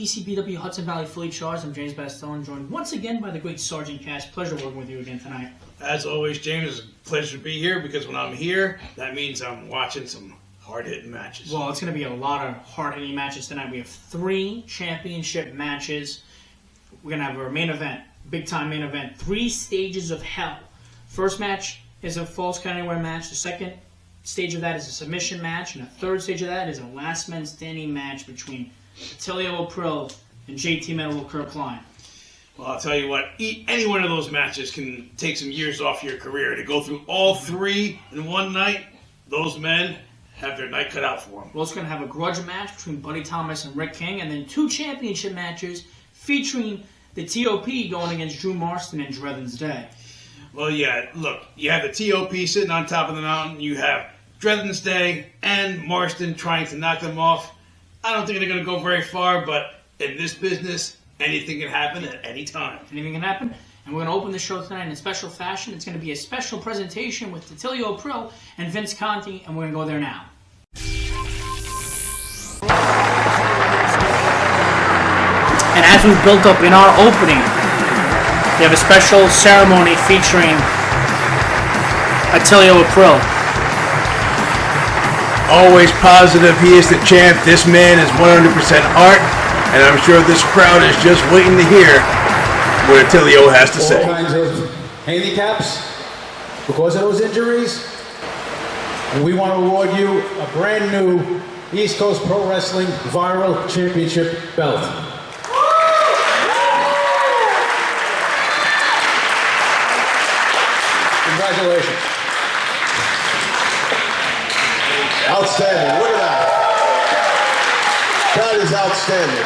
ECPW Hudson Valley Fully Charged. I'm James Bastone, joined once again by the great Sergeant Cash. Pleasure working with you again tonight. As always, James, it's a pleasure to be here because when I'm here, that means I'm watching some hard-hitting matches. Well, it's going to be a lot of hard-hitting matches tonight. We have 3 championship matches. We're going to have our main event, big-time main event, 3 stages of hell. First match is a falls count anywhere match. The second stage of that is a submission match, and the third stage of that is a last man standing match between Attilio April and JT Metal Kirk Klein. Well, I'll tell you what, any one of those matches can take some years off your career. To go through all 3 in one night, those men have their night cut out for them. We're also going to have a grudge match between Buddy Thomas and Rick King, and then 2 championship matches featuring the TOP going against Drew Marston and Dredden's Day. Well, yeah, look, you have the TOP sitting on top of the mountain. You have Dredden's Day and Marston trying to knock them off. I don't think they're going to go very far, but in this business, anything can happen at any time. Anything can happen. And we're going to open the show tonight in a special fashion. It's going to be a special presentation with Attilio April and Vince Conti, and we're going to go there now. And as we built up in our opening, we have a special ceremony featuring Attilio April. Always positive, he is the champ. This man is 100% art, and I'm sure this crowd is just waiting to hear what Attilio has to say. All kinds of handicaps because of those injuries. And we want to award you a brand new East Coast Pro Wrestling Viral Championship belt. Congratulations. Outstanding. Look at that. That is outstanding.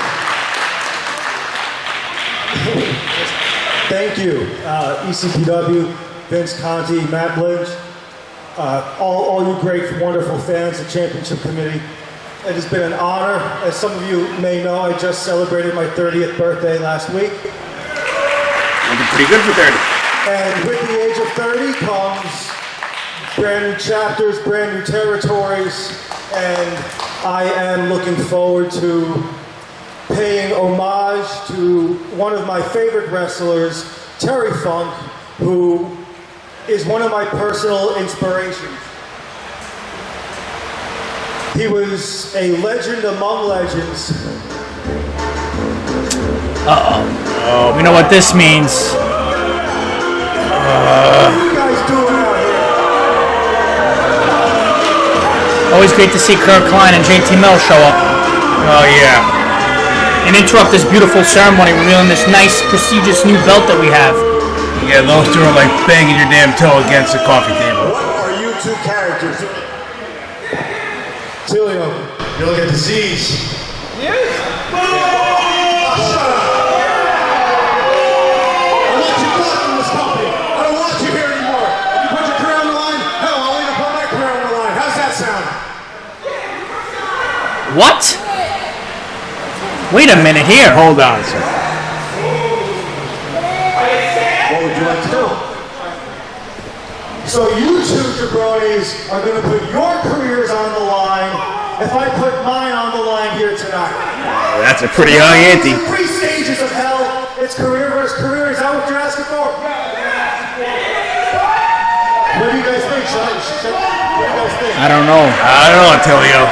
Thank you, ECPW, Vince Conti, Matt Lynch, all you great, wonderful fans, the Championship Committee. It has been an honor. As some of you may know, I just celebrated my 30th birthday last week. Looking pretty good for 30. And with the age of 30 comes brand new chapters, brand new territories, and I am looking forward to paying homage to one of my favorite wrestlers, Terry Funk, who is one of my personal inspirations. He was a legend among legends. Uh-oh. We know what this means. What are you guys doing out here? Always great to see Kirk Klein and JT Mel show up. Oh, yeah. And interrupt this beautiful ceremony, revealing this nice, prestigious new belt that we have. Yeah, those 2 are like banging your damn toe against the coffee table. What are you 2 characters? Attilio. You look at disease. Yes? Oh, shut up. I want you back in this company. I don't want you here anymore. If you put your career on the line, hell, I'll even put my career on the line. How's that sound? What? Wait a minute here. Hold on, sir. What would you like to do? So you 2 jabronis are going to put your careers on the line if I put mine on the line here tonight. That's a pretty high ante. 3 stages of hell. It's career versus career. Is that what you're asking for? What do you guys think? What do you guys think? I don't know. I don't know, Attilio.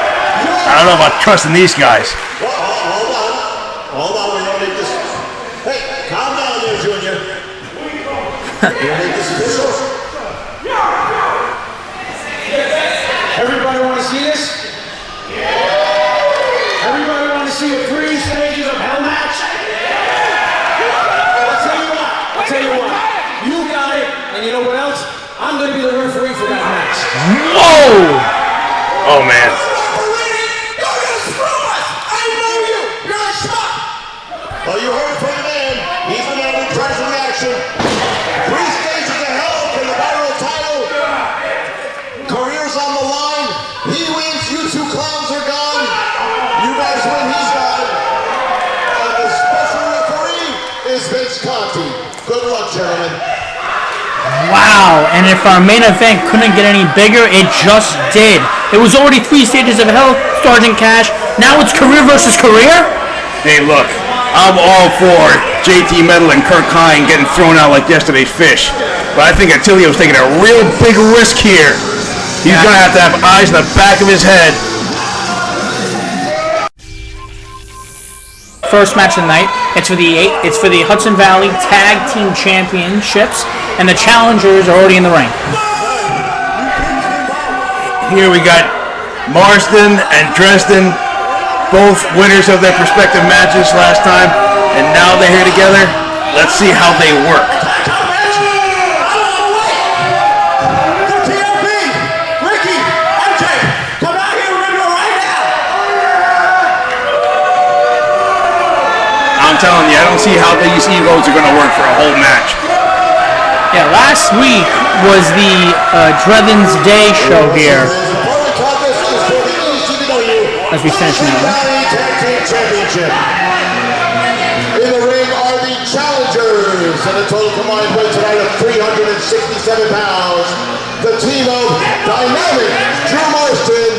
I don't know about trusting these guys. Well, hold on. Hold on, we don't need this. Hey, calm down there, Junior. We don't need this official. Everybody want to see this? Everybody want to see a 3 stages of hell match? I'll tell you what. You got it, and you know what else? I'm going to be the referee for that match. Whoa! Oh, man. Well, you heard from the man. He's the man who tries the action. 3 stages of hell for the viral title. Careers on the line. He wins. You 2 clowns are gone. You guys win. He's gone. And the special referee is Vince Conti. Good luck, gentlemen. Wow, and if our main event couldn't get any bigger, it just did. It was already 3 stages of hell, Sergeant Cash. Now it's career versus career? Hey, look, I'm all for JT Metal and Kirk Hine getting thrown out like yesterday's fish. But I think Attilio's taking a real big risk here. He's going to have eyes in the back of his head. First match of the night. It's for the Hudson Valley Tag Team Championships, and the challengers are already in the ring. Here we got Marston and Dresden, both winners of their respective matches last time, and now they're here together. Let's see how they work. I'm telling you, I don't see how these egos are going to work for a whole match. Yeah, last week was the Drethen's Day show here. As we finish now. In the ring are the challengers, and a total combined weight tonight of 367 pounds. The team of Dynamic Drew Marston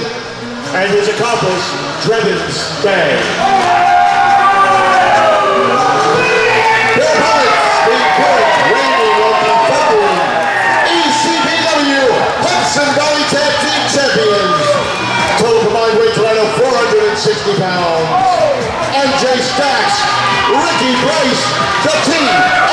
and his accomplice, Drethen's Day. ECPW HUDSON Valley Tag Team Champions. Total combined weight tonight of 460 pounds. MJ Stacks, Ricky Bryce, the TOP.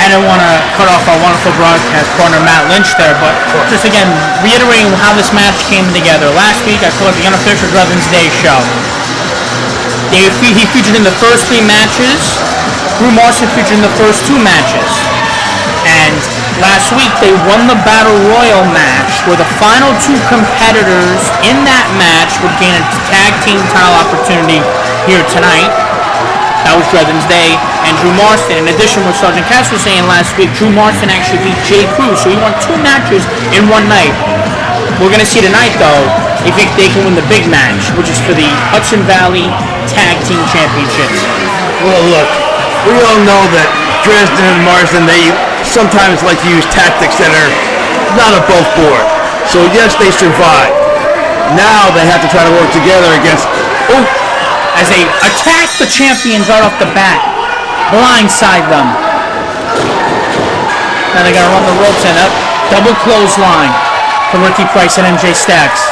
I don't want to cut off our wonderful broadcast partner Matt Lynch there, but just again reiterating how this match came together. Last week I called it the unofficial Drethen's Day show. He featured in the first 3 matches. Drew Marston featured in the first 2 matches. And last week they won the Battle Royal match, where the final 2 competitors in that match would gain a tag team title opportunity here tonight. That was Drethen's Day and Drew Marston. In addition, what Sergeant Cass was saying last week, Drew Marston actually beat Jay Cruz, so he won 2 matches in one night. We're going to see tonight, though, if they can win the big match, which is for the Hudson Valley Tag Team Championships. Well, look, we all know that Dresden and Marston, they sometimes like to use tactics that are not above board. So yes, they survived. Now they have to try to work together against... as they attack the champions right off the bat, blindside them. Now they gotta run the ropes and up, double clothesline for Ricky Price and MJ Stacks.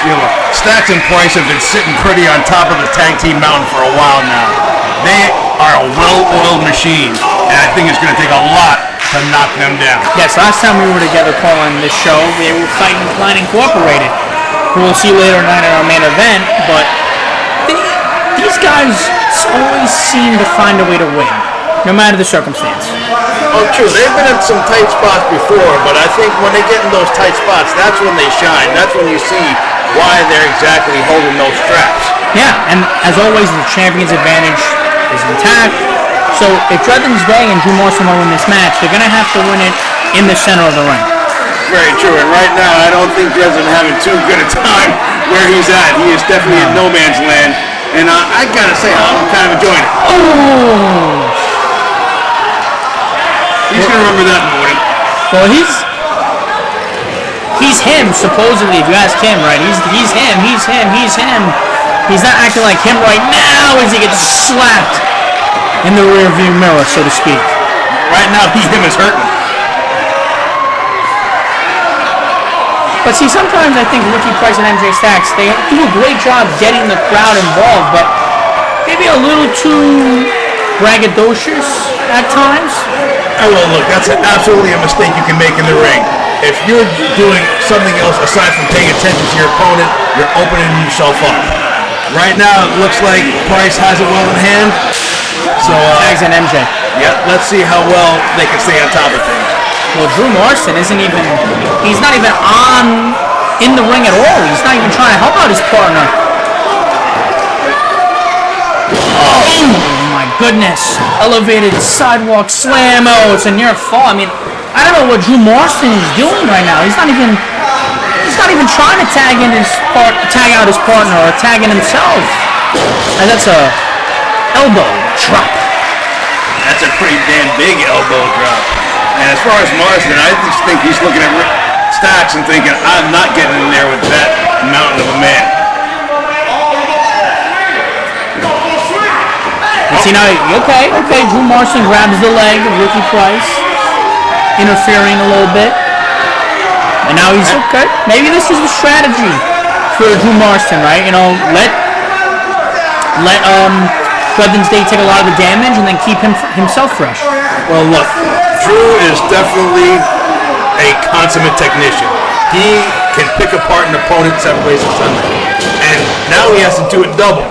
You know, Stacks and Price have been sitting pretty on top of the tag team mountain for a while now. They are a well-oiled machine, and I think it's going to take a lot to knock them down. Yes, last time we were together calling this show, they were fighting Klein Incorporated, who we'll see later tonight in our main event, but these guys always seem to find a way to win, no matter the circumstance. Oh, true. They've been in some tight spots before, but I think when they get in those tight spots, that's when they shine. That's when you see why they're exactly holding those straps. Yeah, and as always, the champion's advantage is intact. So if Drethen's Day and Drew Marston want to win this match, they're going to have to win it in the center of the ring. Very true, and right now I don't think Dresden having too good a time where he's at. He is definitely in no man's land, and I gotta say, I'm kind of enjoying it. Oh! He's gonna remember that morning. Well, he's him, supposedly, if you ask him, right? He's him. He's not acting like him right now as he gets slapped in the rearview mirror, so to speak. Right now, him is hurting. But see, sometimes I think Ricky Price and MJ Stacks, they do a great job getting the crowd involved, but maybe a little too braggadocious at times. Oh, well, look, that's absolutely a mistake you can make in the ring. If you're doing something else aside from paying attention to your opponent, you're opening yourself up. Right now, it looks like Price has it well in hand. So, Tags and MJ. Yeah, let's see how well they can stay on top of things. Well, Drew Marston he's not even in the ring at all. He's not even trying to help out his partner. Oh my goodness. Elevated sidewalk slam. Oh, it's a near fall. I mean, I don't know what Drew Marston is doing right now. He's not even trying to tag out his partner or tag in himself. And that's a elbow drop. That's a pretty damn big elbow drop. And as far as Marston, I just think he's looking at Stacks and thinking, I'm not getting in there with that mountain of a man. See now, okay. Drew Marston grabs the leg of Ricky Price, interfering a little bit, and now he's okay. Maybe this is the strategy for Drew Marston, right? You know, let Judgment's Day take a lot of the damage and then keep himself fresh. Well, look, Drew is definitely a consummate technician. He can pick apart an opponent seven ways to Sunday, and now he has to do it double.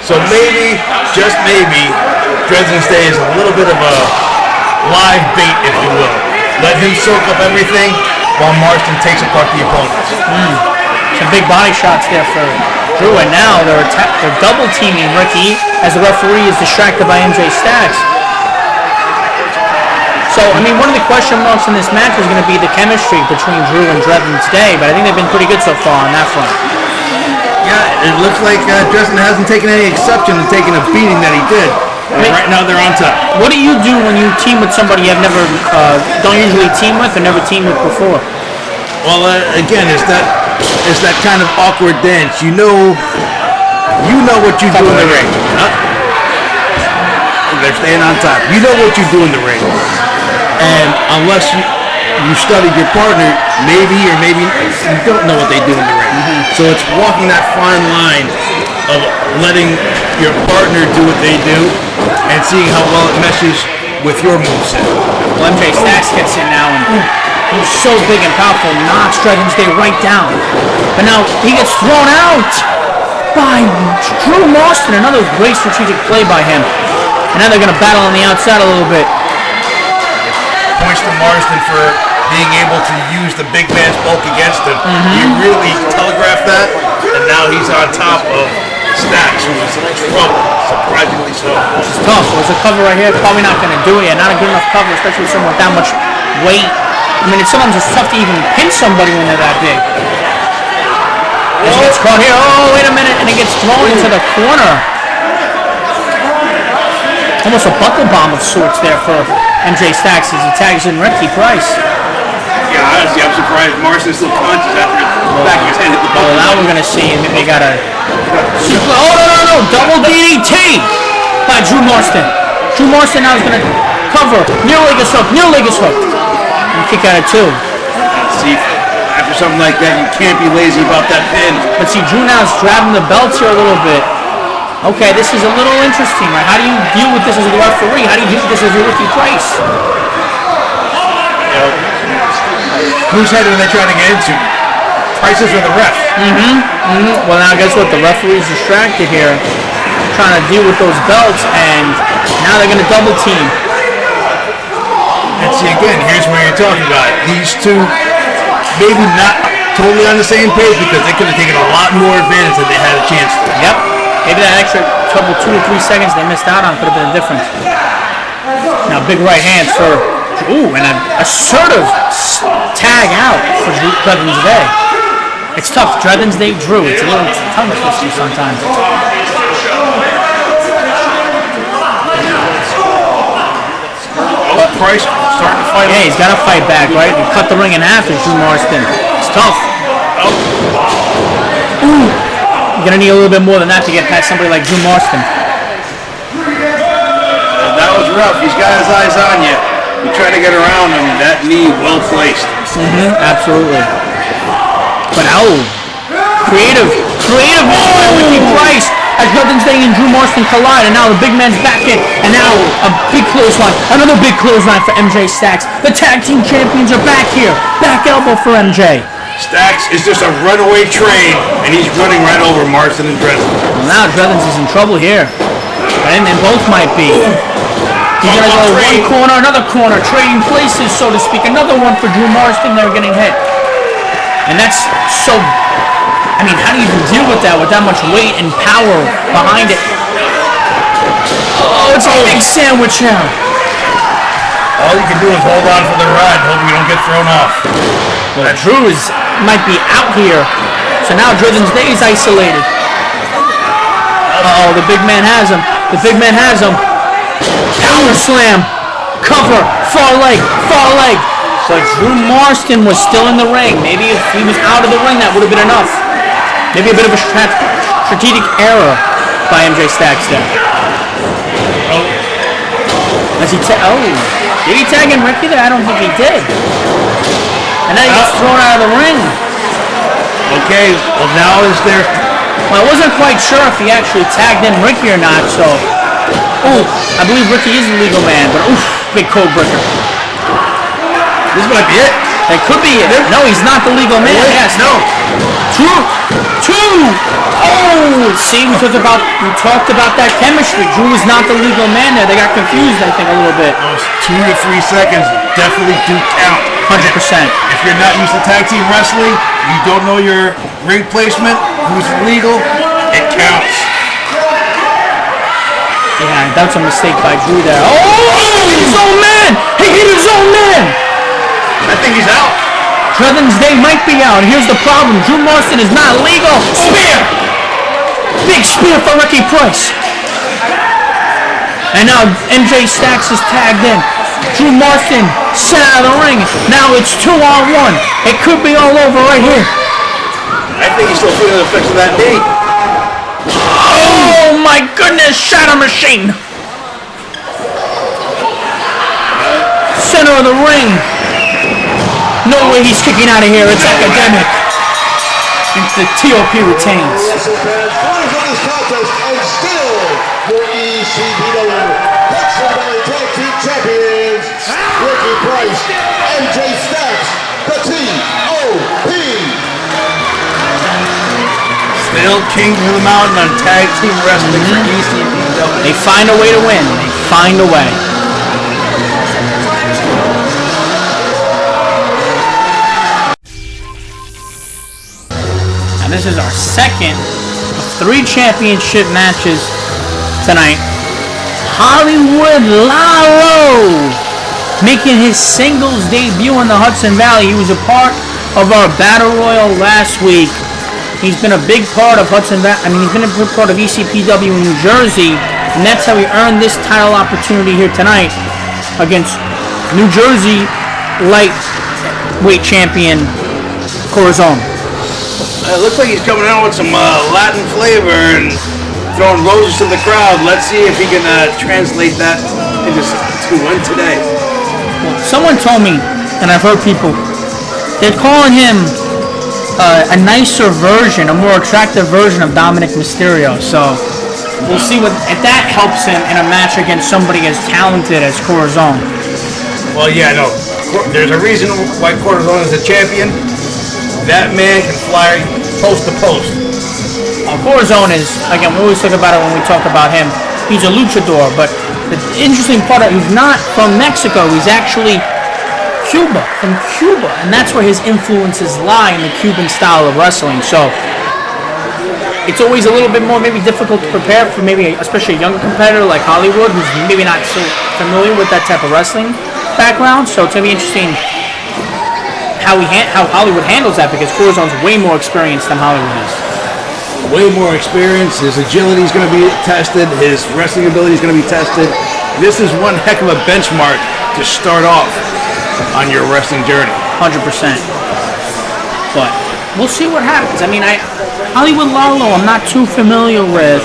So maybe, just maybe, Dresden's Day is a little bit of a live bait, if you will. Let him soak up everything while Marston takes apart the opponents. Some big body shots there for Drew, and now they're double teaming Ricky as the referee is distracted by MJ Stacks. So, I mean, one of the question marks in this match is going to be the chemistry between Drew and Dresden's Day, but I think they've been pretty good so far on that front. Yeah, it looks like Dresden hasn't taken any exception to taking a beating that he did. And right now they're on top. What do you do when you team with somebody you have never, don't usually team with or never teamed with before? Well, again, it's that kind of awkward dance. You know what you do in the ring. They're staying on top. You know what you do in the ring. And unless you studied your partner, maybe or maybe you don't know what they do in the ring. So it's walking that fine line of letting your partner do what they do and seeing how well it meshes with your moveset. Well, MJ Stacks gets in now, and he's so big and powerful, knocks Dresden's Day right down. But now he gets thrown out by Drew Marston. Another great strategic play by him. And now they're going to battle on the outside a little bit. Points to Marston for being able to use the big man's bulk against him. He really telegraphed that, and now he's on top of Stacks, who is in trouble, surprisingly so. It's tough. There's a cover right here. Probably not going to do it. Not a good enough cover, especially with someone with that much weight. I mean, sometimes it's tough to even pin somebody when they're that big. As he gets caught here. Oh, wait a minute. And he gets thrown into the corner. Almost a buckle bomb of sorts there for MJ Stacks as he tags in Ricky Price. Yeah, honestly, I'm surprised Marston's still conscious after the back of his head hit the Oh, buckle. now we're going to see him. They got a... Oh, no. Double DDT by Drew Marston. Drew Marston now is going to cover. Near leg is hooked. And kick out of two. See, after something like that, you can't be lazy about that pin. But see, Drew now is grabbing the belts here a little bit. Okay, this is a little interesting, right? How do you deal with this as a referee? How do you deal with this as a Ricky Price? Whose head are they trying to get into? Prices or the ref? Well, now guess what? The referee's distracted here, trying to deal with those belts, and now they're going to double team. And see, again, here's where you're talking about it. These two maybe not totally on the same page because they could have taken a lot more advantage than they had a chance to. Yep. Maybe that extra couple 2 or 3 seconds they missed out on could have been a difference. Now, big right hands for... Ooh, and an assertive tag out for Dresden's Day. It's tough. Dresden's Day, Drew. It's a little tongue twister sometimes. Price starting to fight. Yeah, he's got to fight back, right? He cut the ring in half as Drew Marston. It's tough. Ooh. You're going to need a little bit more than that to get past somebody like Drew Marston. That was rough. He's got his eyes on you. You try to get around him. That knee well placed. Absolutely. But creative move by Ricky Price as Dresden's Day and Drew Marston collide, and now the big man's back in, and now a big clothesline, another big clothesline for MJ Stacks. The tag team champions are back here. Back elbow for MJ. Stacks is just a runaway train, and he's running right over Marston and Dresden. Well, now Dresden's is in trouble here. And both might be. He's going to go one corner, another corner, trading places, so to speak. Another one for Drew Marston. They're getting hit. And that's so... I mean, how do you even deal with that much weight and power behind it? Oh, it's a big sandwich now. All you can do is hold on for the ride and hope you don't get thrown off. Well, Drew might be out here. So now Dresden's Day is isolated. Uh-oh, the big man has him. Power slam. Cover. Far leg. But Drew Marston was still in the ring. Maybe if he was out of the ring, that would have been enough. Maybe a bit of a strategic error by MJ Stacks there. Oh. Did he tag in Ricky there? I don't think he did. And then he gets thrown out of the ring. Okay, well now is there... Well, I wasn't quite sure if he actually tagged in Ricky or not, so... Oh, I believe Ricky is the legal man, but oof, big code breaker. This might be it. That could be it. No, he's not the legal man. Wait, Yes. no. Two. Oh, see, we talked about that chemistry. Drew was not the legal man there. They got confused, I think, a little bit. Those 2 to 3 seconds definitely do count. 100%. If you're not used to tag team wrestling, you don't know your ring placement, who's legal, it counts. Yeah, that's a mistake by Drew there. Oh, his own man! He hit his own man! I think he's out. Dreadnoughts Day might be out. Here's the problem. Drew Marston is not legal. Spear! Big spear for Ricky Price. And now MJ Stacks is tagged in. Drew Marston sent out of the ring. Now it's 2-on-1. It could be all over right here. I think he's still feeling the effects of that knee. Oh my goodness, Shatter Machine. Center of the ring. No way he's kicking out of here. It's academic. The TOP retains. Wrestling fans, winners of this contest and still your ECPW Hudson Valley Tag Team Champions, Ricky Price, MJ Stacks, the TOP. Still king of the mountain on tag team wrestling for ECPW. They find a way to win. They find a way. Now this is our second of 3 championship matches tonight. Hollywood Lalo making his singles debut in the Hudson Valley. He was a part of our Battle Royal last week. He's been a big part of he's been a big part of ECPW in New Jersey, and that's how he earned this title opportunity here tonight against New Jersey lightweight champion Corazon. It looks like he's coming out with some Latin flavor and throwing roses to the crowd. Let's see if he can translate that to win today. Well, someone told me, and I've heard people, they're calling him a nicer version, a more attractive version of Dominic Mysterio. So we'll see if that helps him in a match against somebody as talented as Corazon. Well, yeah, no. There's a reason why Corazon is a champion. That man can fly post to post. Corazon is, again, we always talk about it when we talk about him. He's a luchador, but the interesting part, he's not from Mexico. He's actually from Cuba, and that's where his influences lie in the Cuban style of wrestling. So it's always a little bit more maybe difficult to prepare for maybe especially a younger competitor like Hollywood, who's maybe not so familiar with that type of wrestling background. So it's going to be interesting how Hollywood handles that, because Corazon's way more experienced than Hollywood is. Way more experience. His agility is going to be tested. His wrestling ability is going to be tested. This is one heck of a benchmark to start off on your wrestling journey. 100%. But we'll see what happens. I mean, Hollywood Lalo, I'm not too familiar with.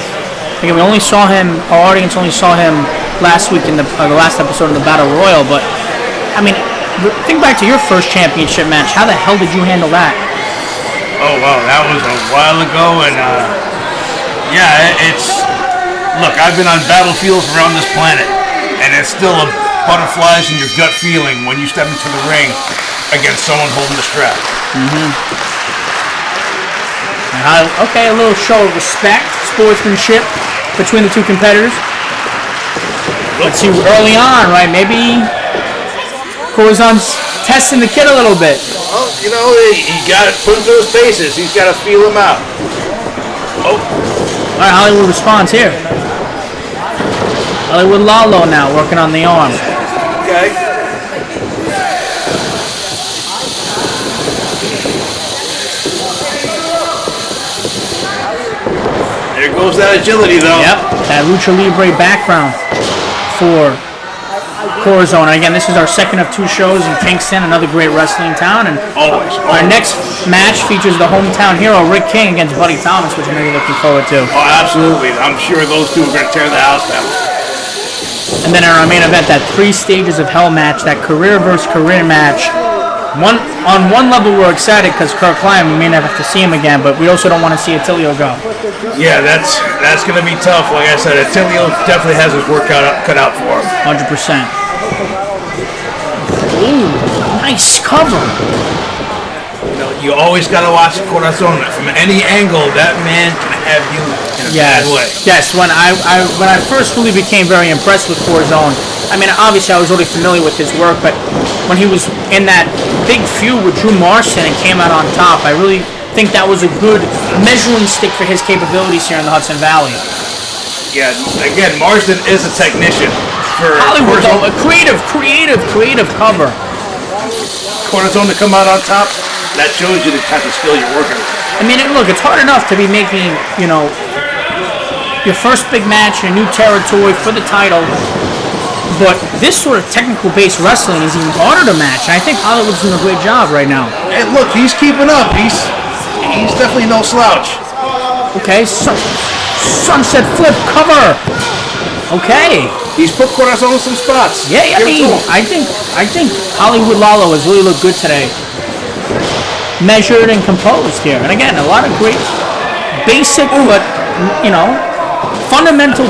Again, we only saw him, our audience only saw him last week in the last episode of the Battle Royal. But I mean, think back to your first championship match. How the hell did you handle that? Oh wow, that was a while ago, and look, I've been on battlefields around this planet, and it's still a butterflies in your gut feeling when you step into the ring against someone holding the strap. Okay, a little show of respect, sportsmanship between the two competitors. Let's see, early on, right? Maybe Corazon's testing the kid a little bit. Well, you know, he got to put him through his paces. He's got to feel him out. Oh. All right, Hollywood responds here. Hollywood Lalo now working on the arm. Okay. There goes that agility, though. Yep, that Lucha Libre background for Corazon. And again, this is our second of 2 shows in Kingston, another great wrestling town. And Always. our next match features the hometown hero Rick King against Buddy Thomas, which I'm really looking forward to. Oh, absolutely. I'm sure those two are going to tear the house down. And then in our main event, that 3 stages of hell match, that career versus career match. On one level, we're excited because Kirk Klein, we may never have to see him again, but we also don't want to see Attilio go. Yeah, that's going to be tough. Like I said, Attilio definitely has his work cut out for him. 100%. Ooh, nice cover. You always got to watch Corazon. From any angle, that man can have you in a bad way. Yes, when I first really became very impressed with Corazon, I mean, obviously I was already familiar with his work, but when he was in that big feud with Drew Marston and came out on top, I really think that was a good measuring stick for his capabilities here in the Hudson Valley. Yeah, again, Marston is a technician. For Hollywood, though, a creative cover. Corazon to come out on top, that shows you the type of skill you're working with. I mean, look, it's hard enough to be making, your first big match in a new territory for the title, but this sort of technical-based wrestling is even harder to match, and I think Hollywood's doing a great job right now. Hey, look, he's keeping up. He's definitely no slouch. Okay, sunset flip cover. Okay. He's put Corazon in some spots. Yeah, I think Hollywood Lalo has really looked good today. Measured and composed here, and again, a lot of great, basic, but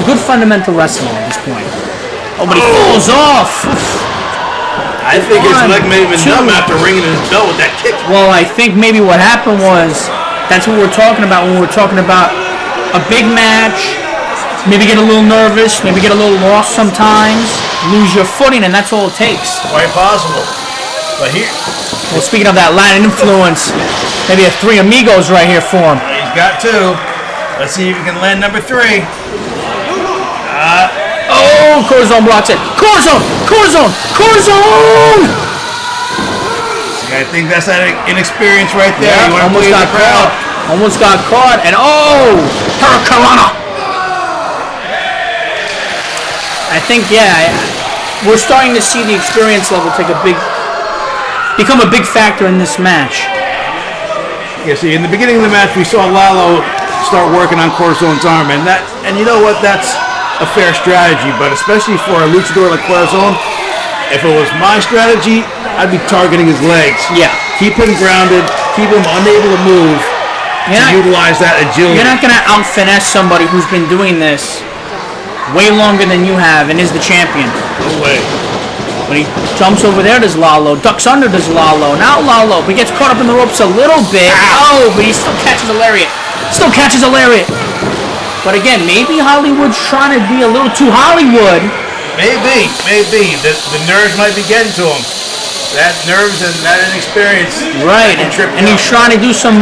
good fundamental wrestling at this point. Oh, but he falls off. I think his leg may have been numb after ringing his bell with that kick. Well, I think maybe what happened was, that's what we're talking about when we're talking about a big match. Maybe get a little nervous, maybe get a little lost sometimes, lose your footing, and that's all it takes. Quite possible. But here, well, speaking of that Latin influence, maybe a 3 amigos right here for him. he's got 2. Let's see if he can land number 3. Oh, Corazon blocks it. Corazon! See, I think that's that inexperience right there. Yeah, You want to almost play got the crowd. caught. Almost got caught, and Hurricanrana! I think, we're starting to see the experience level become a big factor in this match. Yeah, see, in the beginning of the match, we saw Lalo start working on Corazon's arm, and you know what? That's a fair strategy, but especially for a luchador like Corazon, if it was my strategy, I'd be targeting his legs. Yeah. Keep him grounded, keep him unable to move, utilize that agility. You're not going to out-finesse somebody who's been doing this way longer than you have and is the champion. No way. When he jumps over there, does Lalo. Ducks under, does Lalo. Now Lalo, but he gets caught up in the ropes a little bit. Oh, but he still catches a lariat. But again, maybe Hollywood's trying to be a little too Hollywood. Maybe. The nerves might be getting to him. That nerves and that inexperience. Right, and he's trying to do some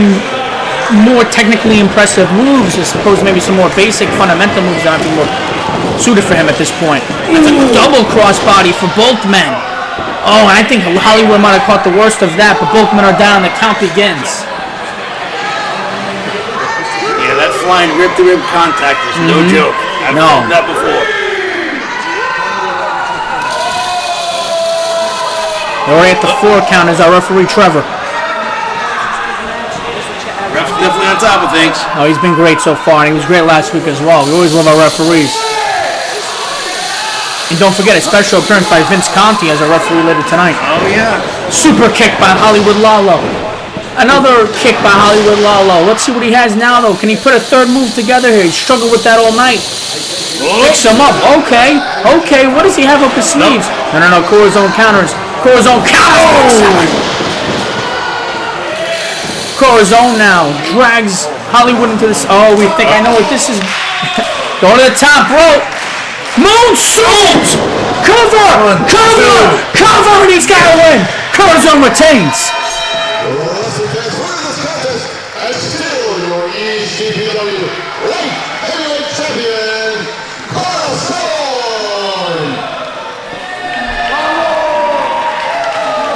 more technically impressive moves as opposed to maybe some more basic fundamental moves that might be more suited for him at this point. It's a double crossbody for both men. Oh, and I think Hollywood might have caught the worst of that, but both men are down. The count begins. Yeah, that flying rib-to-rib contact is no joke. I've done that before. We're already at the 4 count as our referee Trevor. Ref's definitely on top of things. Oh, he's been great so far, and he was great last week as well. We always love our referees. And don't forget a special appearance by Vince Conti as a referee later tonight. Oh, yeah. Super kick by Hollywood Lalo. Another kick by Hollywood Lalo. Let's see what he has now, though. Can he put a third move together here? He struggled with that all night. Picks him up. Okay. What does he have up his sleeves? No. Corazon counters. Corazon now drags Hollywood into this. Oh, we think I know what this is. Go to the top rope. Moonsault! Cover! And he's got to win. Corazon retains. And still your ECPW light heavyweight champion, Corazon!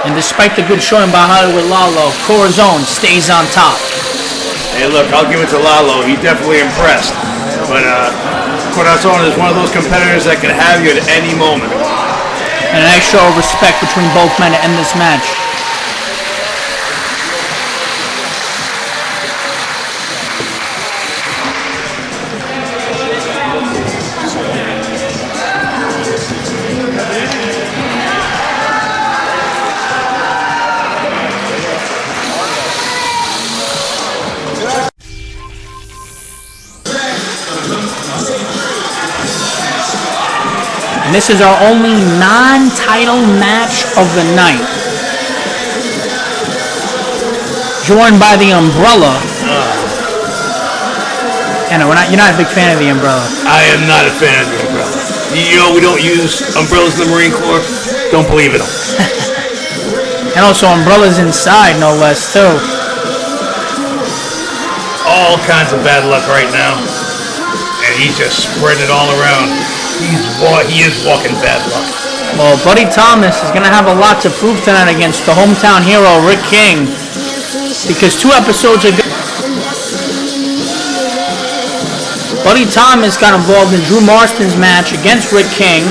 And despite the good showing by Hollywood Lalo, Corazon stays on top. Hey, look, I'll give it to Lalo. He definitely impressed. But Corazon is one of those competitors that can have you at any moment. And a nice show of respect between both men to end this match. And this is our only non-title match of the night. Joined by the Umbrella. And you're not a big fan of the Umbrella. I am not a fan of the umbrella. You know we don't use umbrellas in the Marine Corps. Don't believe in them. And also umbrellas inside, no less, too. All kinds of bad luck right now. And he's just spreading it all around. He is walking bad luck. Well, Buddy Thomas is going to have a lot to prove tonight against the hometown hero, Rick King. Because 2 episodes ago, Buddy Thomas got involved in Drew Marston's match against Rick King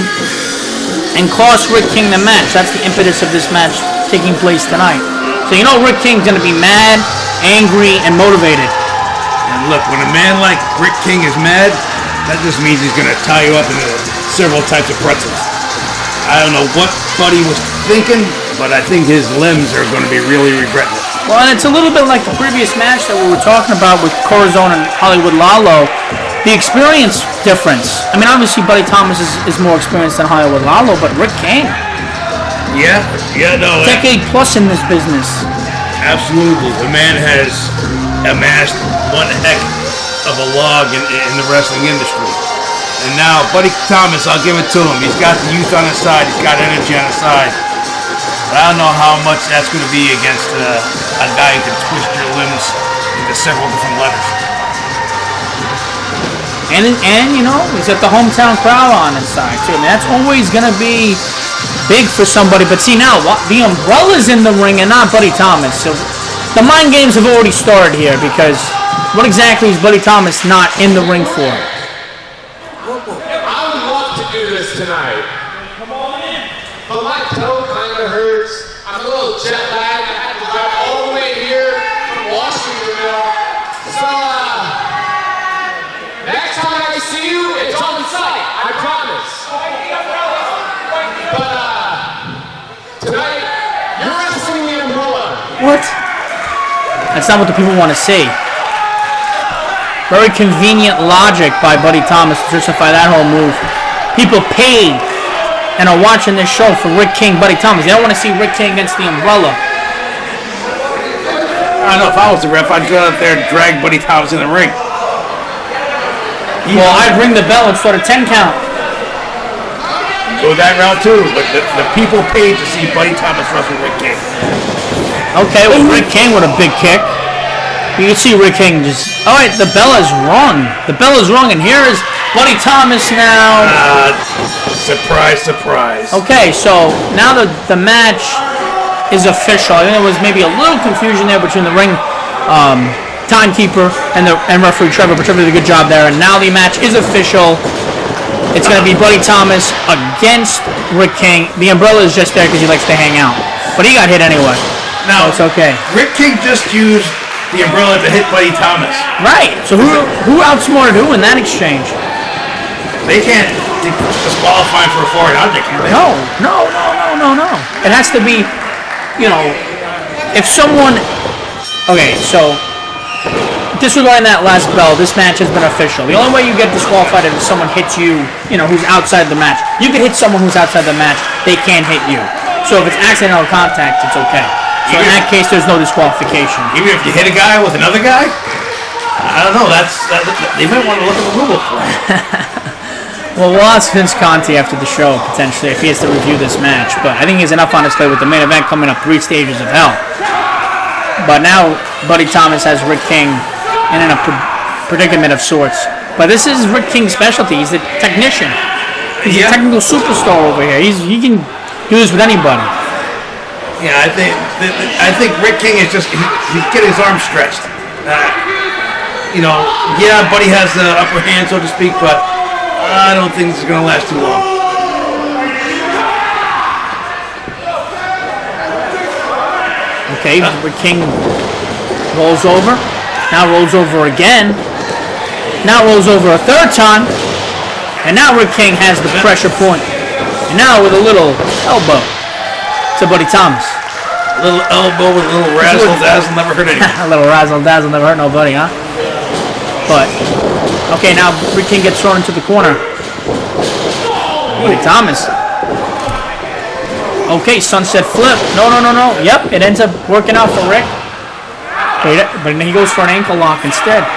and cost Rick King the match. That's the impetus of this match taking place tonight. So you know Rick King's going to be mad, angry, and motivated. And look, when a man like Rick King is mad, that just means he's going to tie you up into several types of pretzels. I don't know what Buddy was thinking, but I think his limbs are going to be really regretting it. Well, and it's a little bit like the previous match that we were talking about with Corazon and Hollywood Lalo. The experience difference. I mean, obviously Buddy Thomas is more experienced than Hollywood Lalo, but Rick King. Yeah, no. Decade plus in this business. Absolutely. The man has amassed one heck of a log in the wrestling industry. And now, Buddy Thomas, I'll give it to him. He's got the youth on his side. He's got energy on his side. But I don't know how much that's going to be against a guy who can twist your limbs into several different letters. And you know, he's got the hometown crowd on his side, too. I mean, that's always going to be big for somebody. But see, now, the Umbrella's in the ring and not Buddy Thomas. So the mind games have already started here because what exactly is Buddy Thomas not in the ring for? I would love to do this tonight. Come on in. But my toe kind of hurts. I'm a little jet lagged. I had to drive all the way here from Washington. So, next time I see you, it's on site. I promise. But, tonight, you're wrestling the Umbrella. What? That's not what the people want to see. Very convenient logic by Buddy Thomas to justify that whole move. People paid and are watching this show for Rick King, Buddy Thomas. They don't want to see Rick King against the Umbrella. I don't know, if I was the ref, I'd go out there and drag Buddy Thomas in the ring. Well, I'd ring the bell and start a 10 count. Go that route too, but the people paid to see Buddy Thomas wrestle Rick King. Okay, well, Rick King with a big kick. You can see Rick King just... All right, the bell is rung. The bell is rung, and here is Buddy Thomas now. Surprise, surprise. Okay, so now the match is official. I think there was maybe a little confusion there between the ring timekeeper and referee Trevor, but Trevor did a good job there. And now the match is official. It's going to be Buddy Thomas against Rick King. The Umbrella is just there because he likes to hang out. But he got hit anyway. Now, so it's okay. Rick King just used the Umbrella to hit Buddy Thomas. Right. So who outsmarted who in that exchange? They can't disqualify him for a foreign object, can they? No. It has to be, you know, if someone... Okay, so disregarding that last bell, this match has been official. The only way you get disqualified is if someone hits you, you know, who's outside the match. You can hit someone who's outside the match. They can't hit you. So if it's accidental contact, it's okay. So in that case, there's no disqualification. Even if you hit a guy with another guy? I don't know. They might want to look at the rule book for it. Well, we'll ask Vince Conti after the show, potentially, if he has to review this match. But I think he has enough on his plate with the main event coming up 3 stages of hell. But now, Buddy Thomas has Rick King in a predicament of sorts. But this is Rick King's specialty. He's a technician. He's a technical superstar over here. He can do this with anybody. Yeah, I think Rick King is just he's getting his arms stretched. You know, yeah, Buddy has the upper hand, so to speak, but I don't think this is going to last too long. Okay, Rick King rolls over. Now rolls over again. Now rolls over a third time. And now Rick King has the pressure point. And now with a little elbow to Buddy Thomas. A little elbow with a little razzle dazzle never hurt anyone. A little razzle dazzle never hurt nobody, huh? But, okay, now Rick King gets thrown into the corner. Buddy Thomas. Okay, sunset flip. No. Yep, it ends up working out for Rick. But then he goes for an ankle lock instead.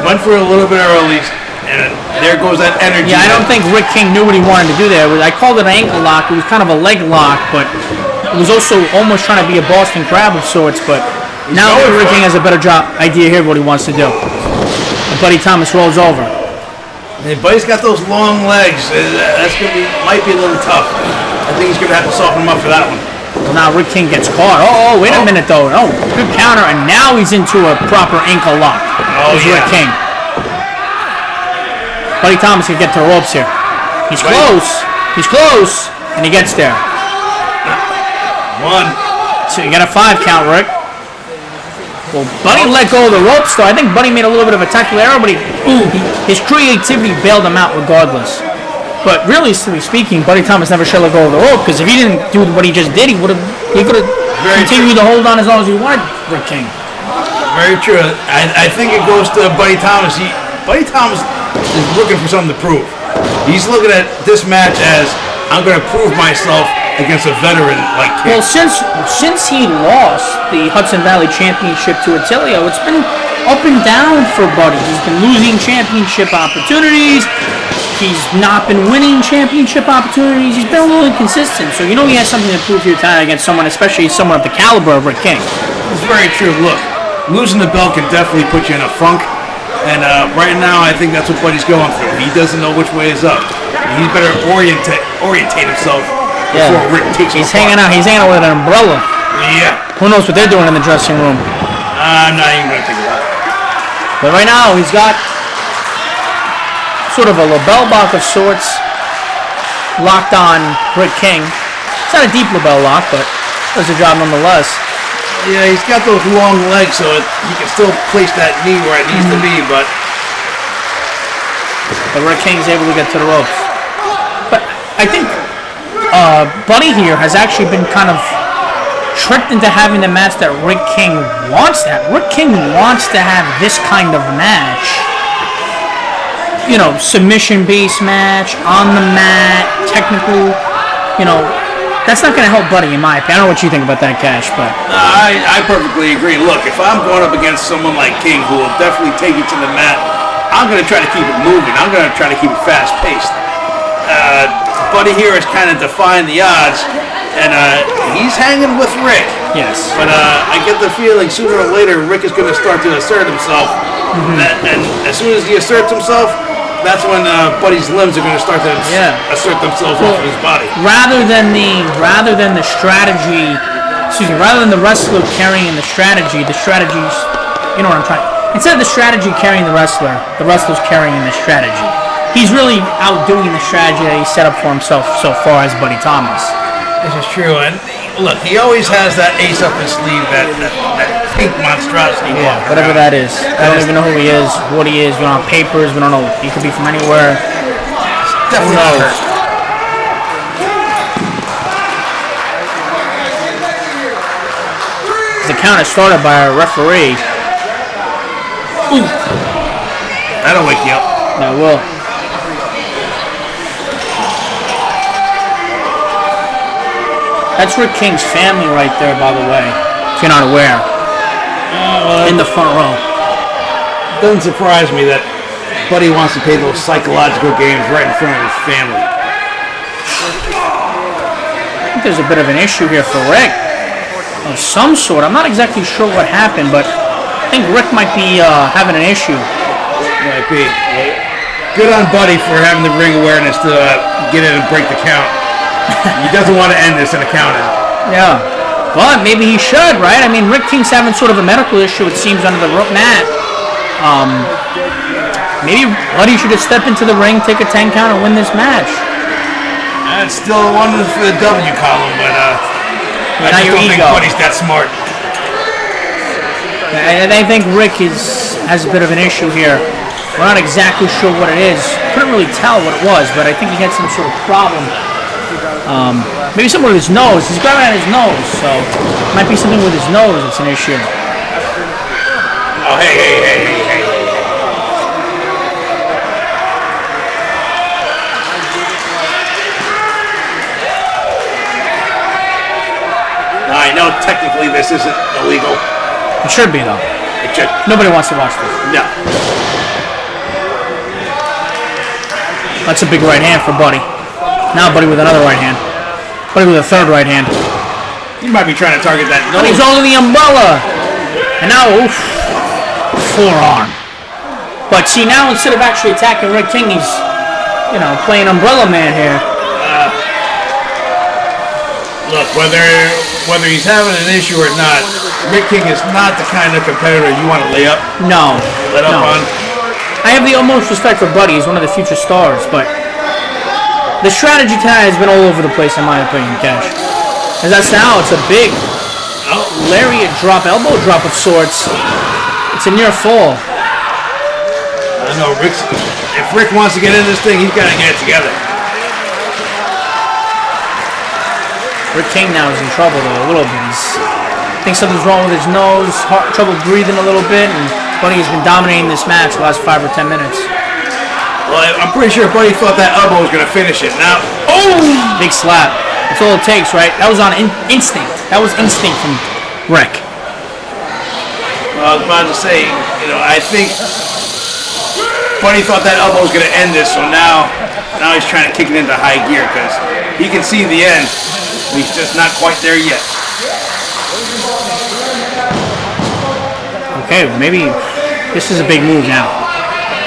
Went for it a little bit early, and there goes that energy. Yeah, I don't think Rick King knew what he wanted to do there. I called it an ankle lock. It was kind of a leg lock, but it was also almost trying to be a Boston Crab of sorts. But now Rick King has a better idea here of what he wants to do. And Buddy Thomas rolls over. Hey, Buddy's got those long legs. That's might be a little tough. I think he's gonna have to soften him up for that one. Well, now Rick King gets caught. Oh, wait a minute though. Oh, good counter, and now he's into a proper ankle lock. Rick King. Buddy Thomas can get to the ropes here. He's close. He's close, and he gets there. One. So you got a 5 count, Rick. Well, Buddy let go of the ropes, though. I think Buddy made a little bit of a technical error, but his creativity bailed him out regardless. But really speaking, Buddy Thomas never should let go of the rope, because if he didn't do what he just did, he could have continued to hold on as long as he wanted, Rick King. Very true. I think it goes to Buddy Thomas. Buddy Thomas is looking for something to prove. He's looking at this match as, I'm going to prove myself against a veteran like King. Well, since he lost the Hudson Valley Championship to Attilio, it's been up and down for Buddy. He's been losing championship opportunities. He's not been winning championship opportunities. He's been a little inconsistent. So you know he has something to prove here tonight against someone, especially someone of the caliber of Rick King. It's very true. Look, losing the belt can definitely put you in a funk. And right now, I think that's what Buddy's going through. He doesn't know which way is up. He's better orientate himself before Rick takes him apart. Hanging out. He's hanging out with an umbrella. Yeah. Who knows what they're doing in the dressing room? I'm not even going to think about it. But right now, he's got sort of a label lock of sorts locked on Rick King. It's not a deep label lock, but does the job nonetheless. Yeah, he's got those long legs, so he can still place that knee where it needs to be, but Rick King's able to get to the ropes. But I think Buddy here has actually been kind of tricked into having the match that Rick King wants to have. Rick King wants to have this kind of match. You know, submission-based match, on the mat, technical, that's not going to help Buddy, in my opinion. I don't know what you think about that, Cash, but I perfectly agree. Look, if I'm going up against someone like King, who will definitely take you to the mat, I'm going to try to keep it moving. I'm going to try to keep it fast-paced. Buddy here is kind of defying the odds, and he's hanging with Rick. yes. But I get the feeling sooner or later Rick is going to start to assert himself, and as soon as he asserts himself, that's when Buddy's limbs are going to start to assert themselves off of his body. Rather than the strategy, rather than the wrestler carrying the strategy's, you know what I'm trying. Instead of the strategy carrying the wrestler's carrying the strategy. He's really outdoing the strategy that he set up for himself so far as Buddy Thomas. This is true, and look, he always has that ace up his sleeve, that pink monstrosity. Yeah, whatever that is. I don't even know who he is, what he is. We don't have papers. We don't know. He could be from anywhere. Definitely not hurt. The count is started by a referee. Ooh. That'll wake you up. That will. That's Rick King's family right there, by the way, if you're not aware. In the front row. It doesn't surprise me that Buddy wants to play those psychological games right in front of his family. I think there's a bit of an issue here for Rick. Of some sort. I'm not exactly sure what happened, but I think Rick might be having an issue. Might be. Good on Buddy for having the ring awareness to get in and break the count. He doesn't want to end this in a count out. Yeah. But maybe he should, right? I mean, Rick King's having sort of a medical issue, it seems, under the mat. Maybe Buddy should just step into the ring, take a 10 count, and win this match. That's still one for the W column, but I not just your don't think ego. Buddy's that smart. I think Rick has a bit of an issue here. We're not exactly sure what it is. Couldn't really tell what it was, but I think he had some sort of problem. Maybe something with his nose. He's grabbing at his nose, so it might be something with his nose that's an issue. Oh, hey. I know technically this isn't illegal. It should be, though. It should. Nobody wants to watch this. No. That's a big right hand for Buddy. Now Buddy with another right hand. Buddy with a third right hand. You might be trying to target that nose. Buddy's holding the umbrella. And now, oof, forearm. But see, now instead of actually attacking Rick King, he's, playing umbrella man here. Look, whether he's having an issue or not, Rick King is not the kind of competitor you want to lay up. No. Let up on. I have the utmost respect for Buddy. He's one of the future stars, but the strategy tonight has been all over the place, in my opinion, Cash. As that's now, it's a big lariat drop, elbow drop of sorts. It's a near fall. I know, if Rick wants to get in this thing, he's got to get it together. Rick King now is in trouble, though, a little bit. I think something's wrong with his nose, trouble breathing a little bit, and Buddy has been dominating this match the last 5 or 10 minutes. Well, I'm pretty sure Buddy thought that elbow was going to finish it. Now, big slap. That's all it takes, right? That was on instinct. That was instinct from Rick. Well, I was about to say, I think Buddy thought that elbow was going to end this, so now he's trying to kick it into high gear because he can see the end. He's just not quite there yet. Okay, maybe this is a big move now.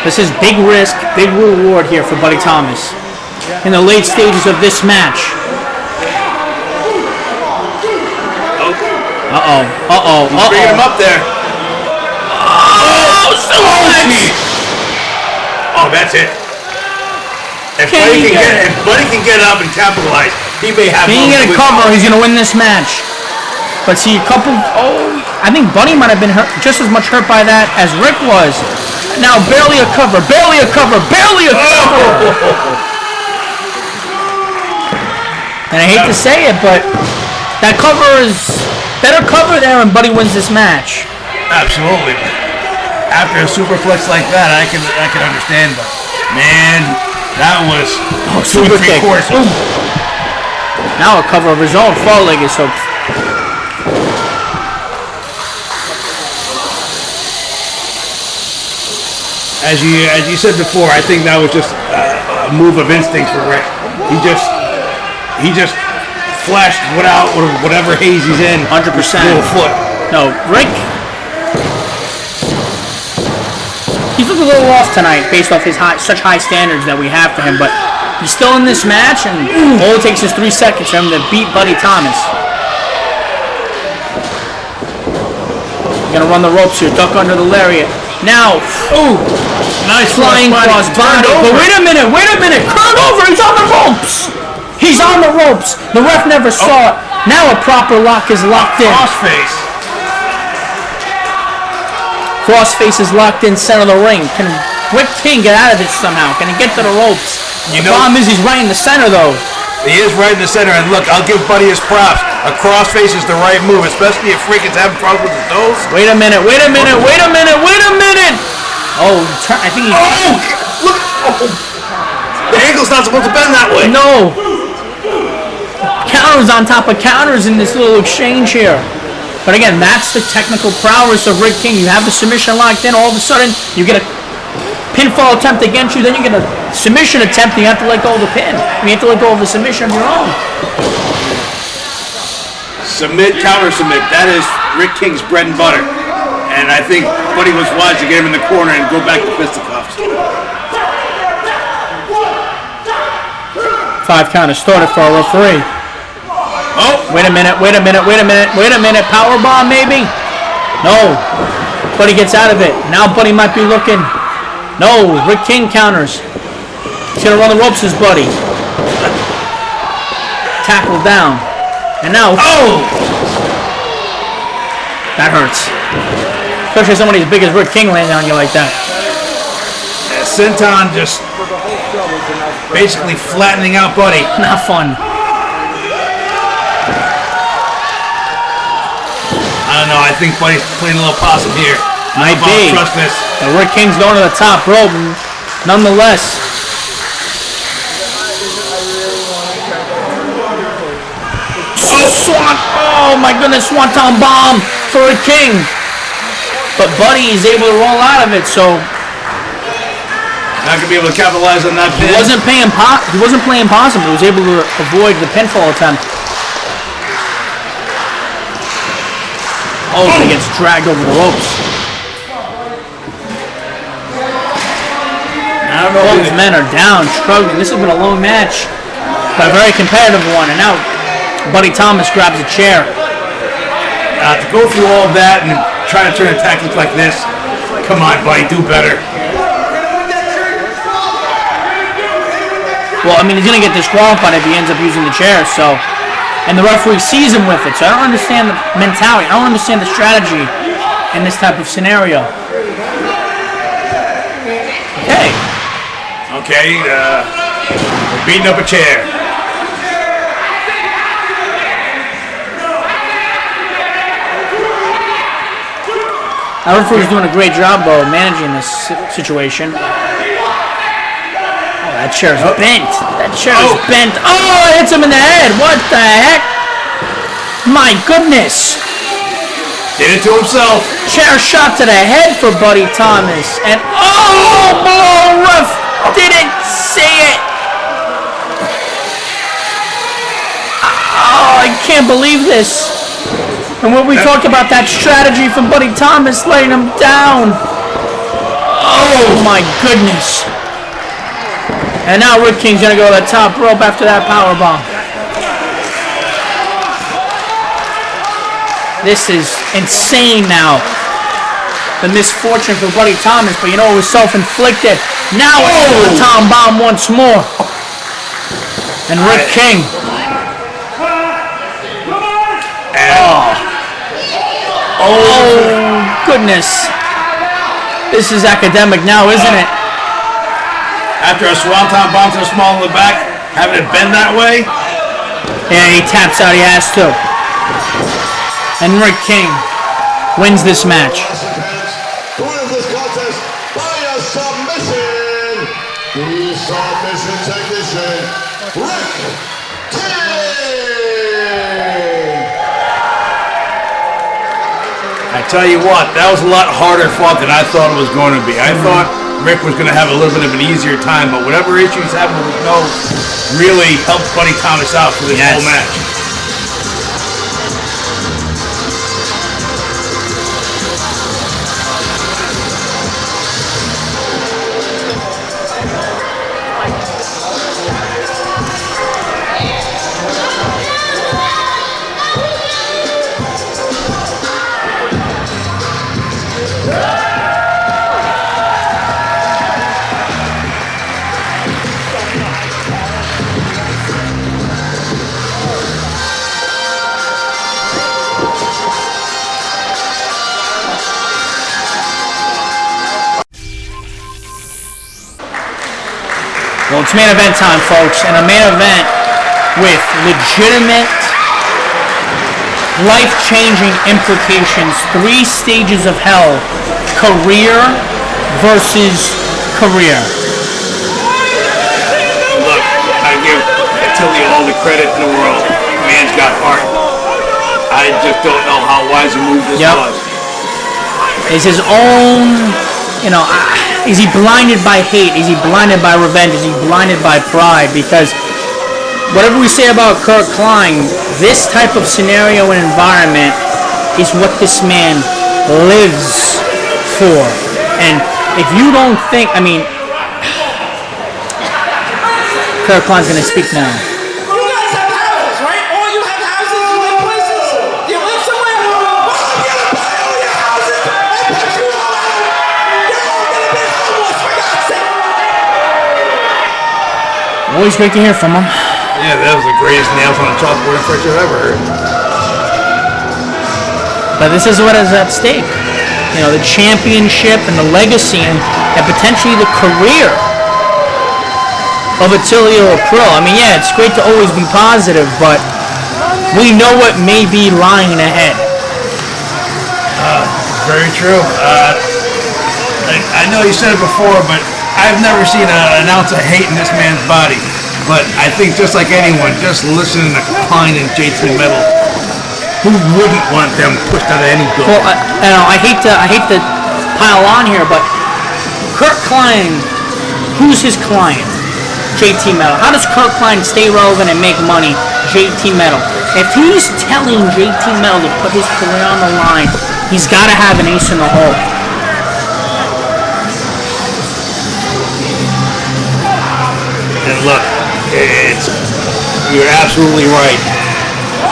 This is big risk, big reward here for Buddy Thomas in the late stages of this match. Bring him up there. Oh, that's it. If Buddy can get up and capitalize, he may have. He can get a cover. He's going to win this match. But see, I think Buddy might have been hurt, just as much hurt by that as Rick was. Now barely a cover, barely a cover, barely a cover. And I hate to say it, but that cover is better cover there, and Buddy wins this match. Absolutely. After a superplex like that, I can understand, but man, that was super kick. Now a cover of his own, far leg is hooked. As you said before, I think that was just a move of instinct for Rick. He just flashed whatever haze he's in. 100%. Little foot. No, Rick. He's looked a little off tonight based off his such high standards that we have for him, but he's still in this match, and all it takes is 3 seconds for him to beat Buddy Thomas. Gonna run the ropes here, duck under the lariat. Now, nice flying cross body. But wait a minute, Kurt over, he's on the ropes. He's on the ropes. The ref never saw it. Now a proper lock is locked in. Crossface. Crossface is locked in center of the ring. Can Rick King get out of this somehow? Can he get to the ropes? The problem is he's right in the center, though. He is right in the center, and look, I'll give Buddy his props. A crossface is the right move, especially if Rick is having problems with his nose. Wait a minute. Oh, I think he... Look! The ankle's not supposed to bend that way. No. Counters on top of counters in this little exchange here. But again, that's the technical prowess of Rick King. You have the submission locked in, all of a sudden, you get a pinfall attempt against you, then you get a submission attempt, and you have to let go of the pin. You have to let go of the submission of your own. Submit, counter submit. That is Rick King's bread and butter. And I think Buddy was wise to get him in the corner and go back to fisticuffs. 5 count is started for a referee. Wait a minute. Power bomb, maybe? No. Buddy gets out of it. Now Buddy might be looking. No, Rick King counters. He's going to run the ropes, his Buddy. tackled down. And now, oh! That hurts. Especially somebody as big as Rick King landing on you like that. Yeah, Senton just basically flattening out Buddy. Not fun. I don't know. I think Buddy's playing a little possum here. Might be. Trust this. And Rick King's going to the top rope, nonetheless. Oh my goodness, Swanton bomb for Rick King. But Buddy is able to roll out of it, so not gonna be able to capitalize on that pin. He wasn't playing possum. He was able to avoid the pinfall attempt. Oh, he gets dragged over the ropes. I don't know if these men are down, struggling. This has been a long match, but a very competitive one. And now Buddy Thomas grabs a chair. To go through all of that and try to turn a tactic like this, come on, Buddy, do better. Well, I mean, he's going to get disqualified if he ends up using the chair, so... And the referee sees him with it, so I don't understand the mentality. I don't understand the strategy in this type of scenario. Okay. Okay, we're beating up a chair. Our referee's doing a great job, though, managing this situation. That chair's bent. That chair's bent. Oh, it hits him in the head. What the heck? My goodness. Did it to himself. Chair shot to the head for Buddy Thomas. And oh, ref didn't see it. Oh, I can't believe this. And when we talked about that strategy from Buddy Thomas, laying him down. Oh, my goodness. And now Rick King's going to go to the top rope after that powerbomb. This is insane now. The misfortune for Buddy Thomas, but you know it was self-inflicted. Now the Tom Bomb once more. And Rick King. Oh, goodness. This is academic now, isn't it? After a swanton bomb to the small in the back, having it bend that way. Yeah, he taps out, he has to. And Rick King wins this match. Who wins this contest by a submission? The submission technician, Rick King! I tell you what, that was a lot harder fought than I thought it was going to be. I thought Rick was going to have a little bit of an easier time, but whatever issues he's having with his nose really helped Buddy Thomas out for this whole match. Well, it's main event time, folks, and a main event with legitimate, life-changing implications. 3 stages of hell. Career versus career. Look, I give Tilly all the credit in the world. Man's got heart. I just don't know how wise a move this was. Is his own, is he blinded by hate? Is he blinded by revenge? Is he blinded by pride? Because whatever we say about Kurt Klein, this type of scenario and environment is what this man lives for. And if you don't think, Kurt Klein's going to speak now. Always great to hear from him. Yeah, that was the greatest nails on a chalkboard impression I've ever heard. But this is what is at stake. You know, the championship and the legacy and potentially the career of Attilio April. I mean, yeah, it's great to always be positive, but we know what may be lying ahead. Very true. I know you said it before, but I've never seen an ounce of hate in this man's body. But I think just like anyone, just listening to Klein and JT Metal, who wouldn't want them pushed out of any door? Well, I hate to pile on here, but Kurt Klein, who's his client? JT Metal. How does Kurt Klein stay relevant and make money? JT Metal. If he's telling JT Metal to put his career on the line, he's got to have an ace in the hole. And look, you're absolutely right.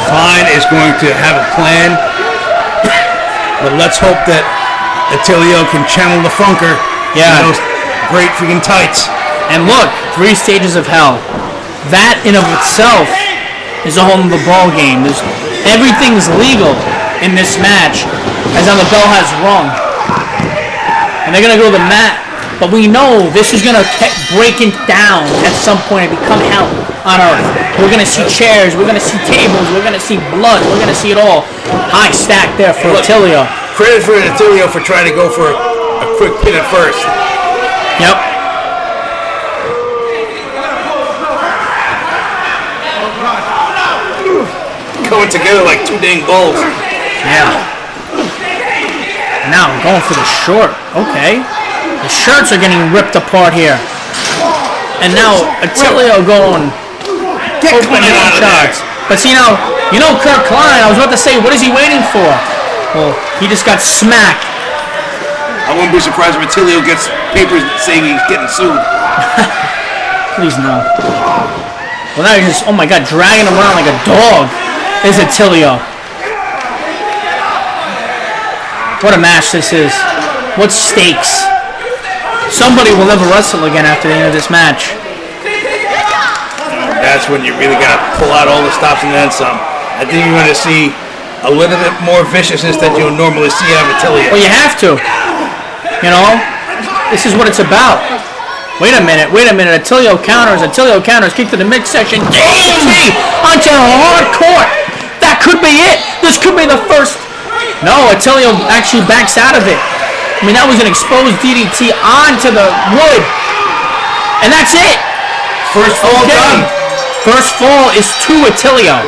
Klein is going to have a plan, but let's hope that Attilio can channel the funker in those great freaking tights. And look, 3 stages of hell. That in of itself is a whole other ball game. Everything's legal in this match, as now the bell has rung, and they're gonna go to the mat. But we know this is gonna keep breaking down at some point and become hell on earth. We're gonna see chairs, we're gonna see tables, we're gonna see blood, we're gonna see it all. High stack there for Attilio. Credit for Attilio for trying to go for a quick pin at first. Yep. Going together like 2 dang bulls. Yeah. Now I'm going for the short. Okay. The shirts are getting ripped apart here. And now Attilio going open shots. But see now, you know Kurt Klein, I was about to say, what is he waiting for? Well, he just got smacked. I wouldn't be surprised if Attilio gets papers saying he's getting sued. Please no. Well now you're just, oh my god, dragging him around like a dog is Attilio. What a match this is. What stakes. Somebody will never wrestle again after the end of this match. That's when you really got to pull out all the stops and then some. I think you're going to see a little bit more viciousness than you'll normally see out of Attilio. Well, you have to. You know, this is what it's about. Wait a minute. Attilio counters, kick to the midsection. DDT onto the hard court. That could be it. This could be the first. No, Attilio actually backs out of it. I mean, that was an exposed DDT onto the wood. And that's it. First fall done. First fall is to Attilio.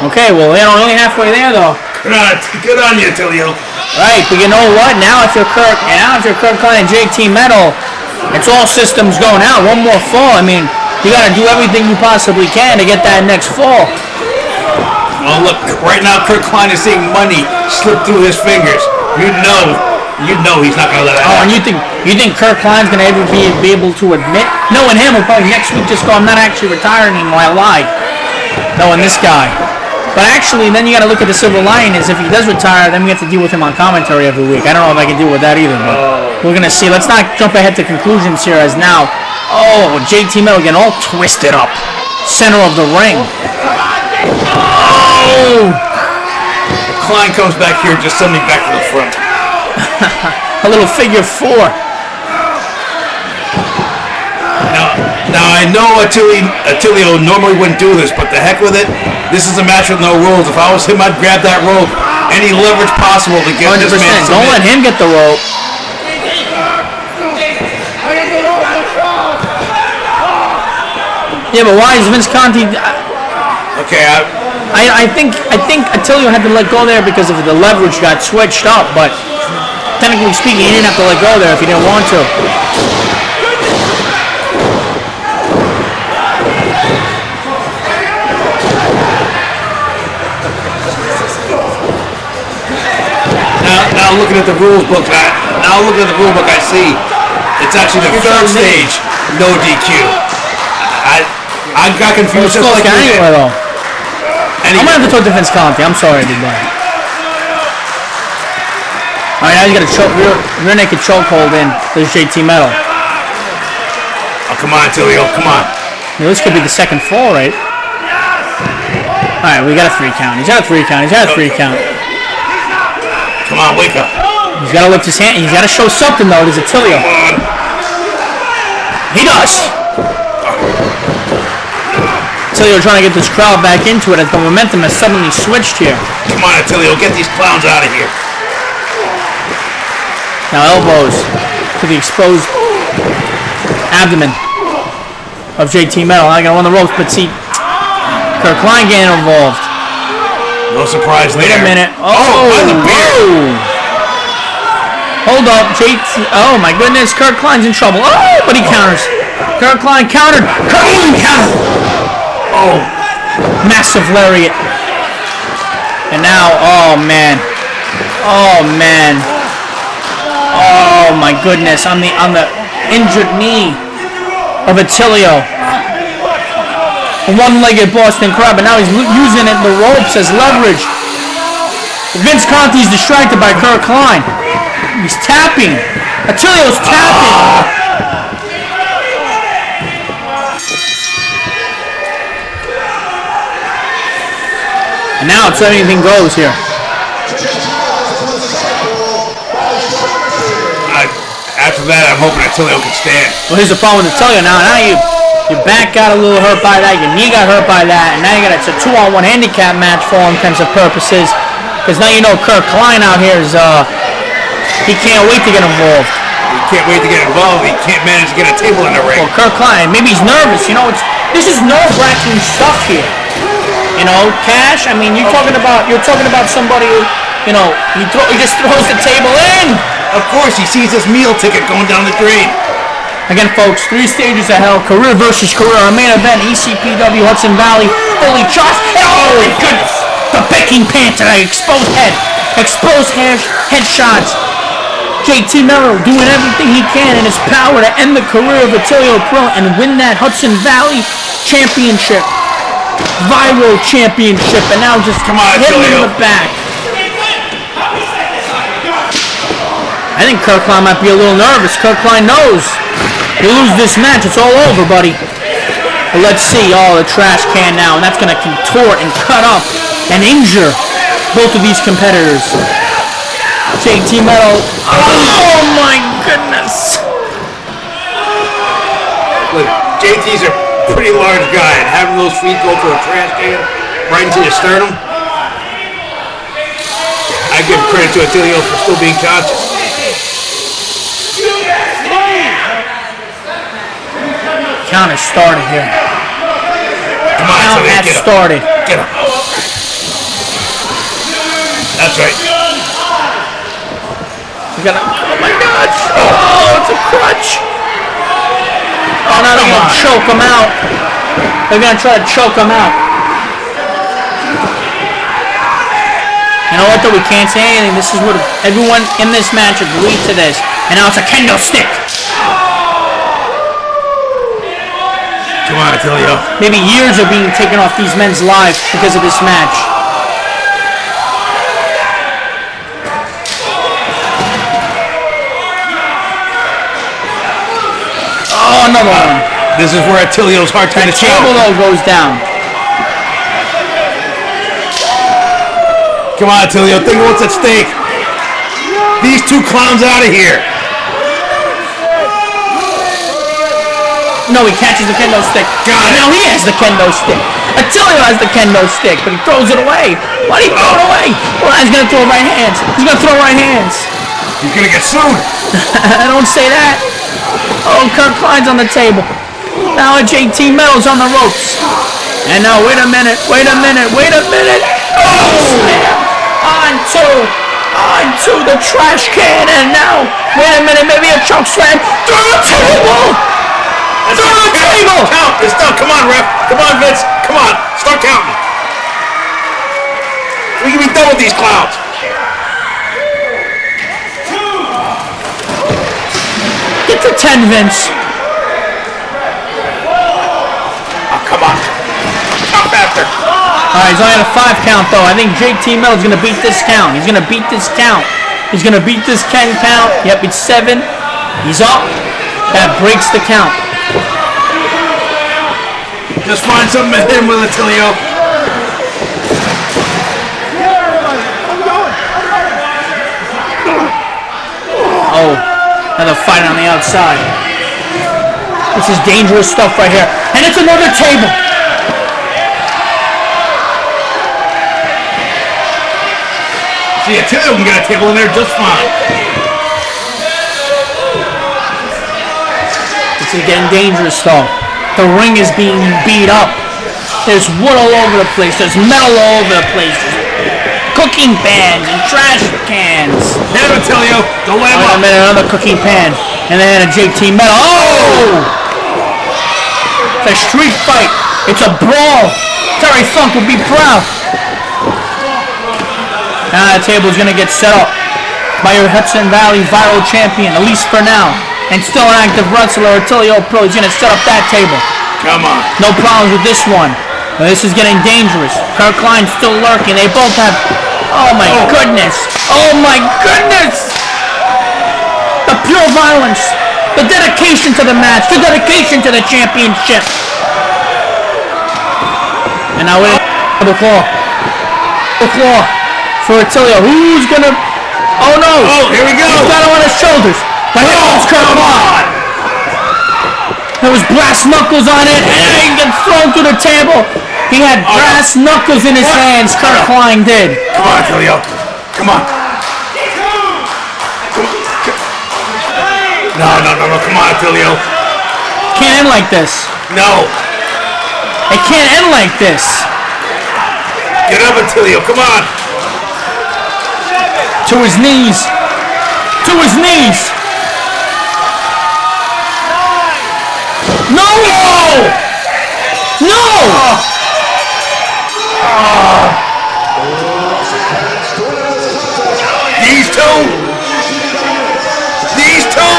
Okay, well, they're only halfway there, though. Good on you, Attilio. Right, but you know what? Now if you're Kurt Klein and JT Metal, it's all systems go now. One more fall. I mean, you got to do everything you possibly can to get that next fall. Well, look, right now Kurt Klein is seeing money slip through his fingers. You know he's not going to let that happen. And you think Kurt Klein's going to ever be able to admit? Knowing him, will probably next week just go, I'm not actually retiring anymore, I lied. Knowing this guy. But actually, then you got to look at the silver lining is if he does retire, then we have to deal with him on commentary every week. I don't know if I can deal with that either, but we're going to see. Let's not jump ahead to conclusions here as now, JT Metal getting all twisted up. Center of the ring. Klein comes back here, just send me back to the front. A little figure 4. Now I know Attilio normally wouldn't do this, but the heck with it. This is a match with no rules. If I was him, I'd grab that rope. Any leverage possible to get 100%. This man Don't let him get the rope. Yeah, but why is Vince Conti? Okay, I think Attilio had to let go there because of the leverage got switched up, but technically speaking, he didn't have to let go there if he didn't want to. Now looking at the rules book, I see it's actually the third stage, no DQ. I got confused just like you did. Though. I'm gonna have to talk to Vince Conti. I'm sorry I did that. All right, now he's got a rear naked chokehold in. There's JT Metal. Oh, come on, Attilio, come on. Now, this could be the second fall, right? All right, we got a 3 count. He's got a 3 count. He's got a 3 count. Come on, wake up. He's got to lift his hand. He's got to show something, though. There's Attilio. He does. Attilio trying to get this crowd back into it as the momentum has suddenly switched here. Come on, Attilio, get these clowns out of here. Now elbows to the exposed abdomen of JT Metal. I got on the ropes, but see, Kurt Klein getting involved. No surprise there. Wait a minute. By the beard. Hold up, JT. Oh my goodness, Kurt Klein's in trouble. Oh, but he counters. Kurt Klein countered. Kurt Klein countered. Oh, massive lariat. And now, oh man. Oh man. Oh my goodness, on the injured knee of Attilio. A one-legged Boston Crab, but now he's using it, the ropes as leverage. Vince Conti's distracted by Kurt Klein. He's tapping. Attilio's tapping. And now it's anything goes here. After that, I'm hoping Attilio can stand. Well, here's the problem with Attilio now. Now your back got a little hurt by that, your knee got hurt by that, and now it's a 2-on-1 handicap match for all intents and purposes. Because now you know Kurt Klein out here is he can't wait to get involved. He can't wait to get involved. He can't manage to get a table in the ring. Well, Kurt Klein, maybe he's nervous. You know, this is nerve-wracking stuff here. You know, Cash. I mean, you're talking about somebody who, you know, he just throws the table in. Of course, he sees this meal ticket going down the drain. Again, folks, 3 stages of hell, career versus career. Our main event, ECPW Hudson Valley, fully charged. Oh my goodness! The Becking Panther, exposed head, exposed headshots. JT Mello doing everything he can in his power to end the career of Attilio Pro and win that Hudson Valley championship, viral championship, and now just come on, hit him Attilio. in the back. I think Kurt Klein might be a little nervous. Kurt Klein knows. You lose this match, it's all over, buddy. But let's see. Oh, the trash can now, and that's going to contort and cut up and injure both of these competitors. JT Metal. Oh my goodness. Look, JT's a pretty large guy, and having those feet go through a trash can right into your sternum, I give credit to Attilio for still being conscious. Count has started here. Come on, Count Attilio, has started. Get him. That's right. We got oh my gosh! Oh, it's a crutch! Oh, now they're gonna choke him out. They're gonna try to choke him out. You know what though? We can't say anything. This is what everyone in this match agreed to this. And now it's a kendo stick. Come on, Attilio. Maybe years are being taken off these men's lives because of this match. Oh, another one. This is where Attilio's hard time to The table though goes down. Come on, Attilio. Think of what's at stake. These 2 clowns out of here. No, he catches the kendo stick. Got it. Now he has the kendo stick. Attilio has the kendo stick, but he throws it away. Why did he throw it away? Well, he's going to throw right hands. He's going to throw right hands. He's going to get sued. I don't say that. Oh, Kurt Klein's on the table. Now JT Metal's on the ropes. And now, wait a minute. Oh, snap. Onto the trash can. And now, wait a minute, maybe a choke slam. Through the table. Through the table! Count! It's done. Come on, ref. Come on, Vince. Come on. Start counting. We can be done with these clowns. Get to 10, Vince. Oh, come on. Count faster. Alright, he's only at a 5 count, though. I think JT Metal's going to beat this count. He's going to beat this count. He's going to beat this 10 count. Yep, it's 7. He's up. That breaks the count. Just find something to hit him with, Attilio. Oh, another fight on the outside. This is dangerous stuff right here. And it's another table. See, Attilio can get a table in there just fine. This is getting dangerous though. The ring is being beat up. There's wood all over the place. There's metal all over the place. Cooking pans and trash cans. Hit him, Attilio. Don't let him up. Another cooking pan. And then a JT metal. Oh! It's a street fight. It's a brawl. Terry Funk will be proud. Now the table's going to get set up by your Hudson Valley viral champion, at least for now. And still an active wrestler, Attilio Pro. He's going to set up that table. Come on. No problems with this one. Now, this is getting dangerous. Kirk Klein's still lurking. They both have... Oh my goodness. Oh my goodness. The pure violence. The dedication to the match. The dedication to the championship. And now with the claw. The claw for Attilio. Who's going to... Oh no. Oh, here we go. He's got him on his shoulders. But here comes Kirk Klein. There was brass knuckles on it, and he gets thrown through the table. He had brass knuckles in his hands, Kirk Klein did. Come on, Attilio. Come on. No. Come on, Attilio. Can't end like this. No. It can't end like this. Get up, Attilio. Come on. To his knees. To his knees. No! No! These two? These two?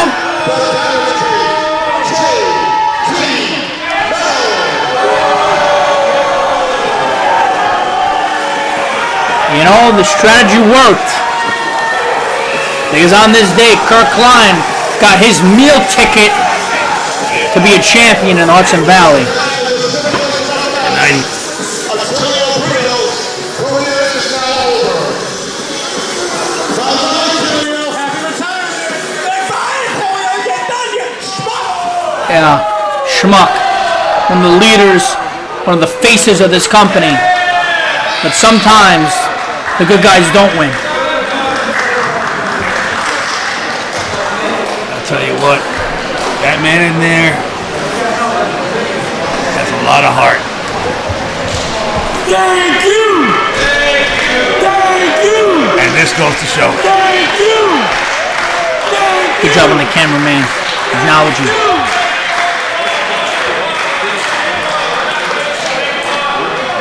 You know, the strategy worked. Because on this day, Kirk Klein got his meal ticket to be a champion in Hudson Valley. Yeah, Schmuck, one of the leaders, one of the faces of this company. But sometimes the good guys don't win. I'll tell you what. That man in there has a lot of heart. Thank you! Thank you! And this goes to show. Thank you! Good job on the cameraman. Acknowledging.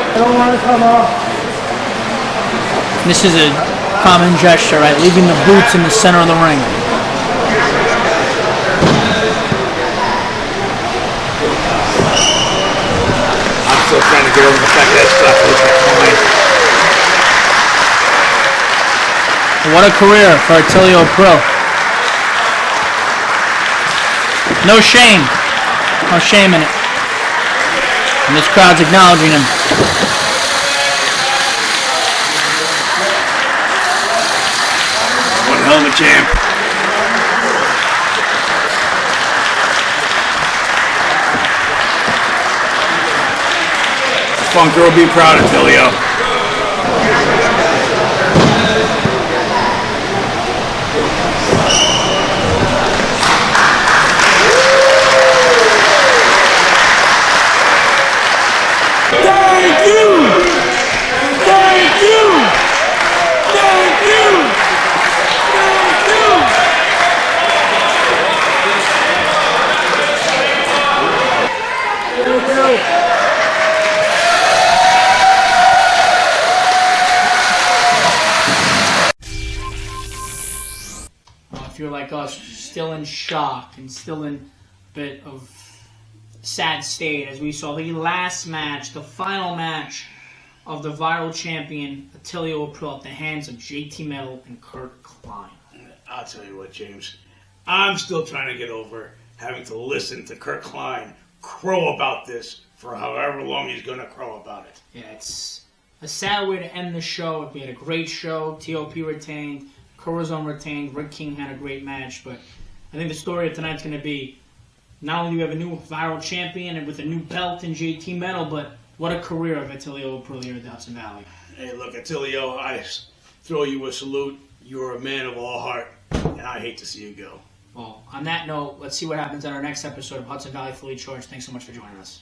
I don't want to come off. This is a common gesture, right? Leaving the boots in the center of the ring. Still trying to get over the fact that stuff was fine. What a career for Attilio Pro. No shame. No shame in it. And this crowd's acknowledging him. One hell of a champ. Funker will be proud, Attilio. Thank you! Thank you! Thank you! Thank you! If you're like us, still in shock and still in a bit of sad state as we saw the last match, the final match of the viral champion Attilio Pro at the hands of JT Metal and Kirk Klein. I'll tell you what, James. I'm still trying to get over having to listen to Kurt Klein crow about this for however long he's going to crow about it. Yeah, it's a sad way to end the show. We had a great show. TOP retained. Corazon retained. Rick King had a great match. But I think the story of tonight's going to be not only do we have a new viral champion and with a new belt in JT Metal, but what a career of Attilio Aprilia at the Hudson Valley. Hey, look, Attilio, I throw you a salute. You're a man of all heart, and I hate to see you go. Well, on that note, let's see what happens on our next episode of Hudson Valley Fully Charged. Thanks so much for joining us.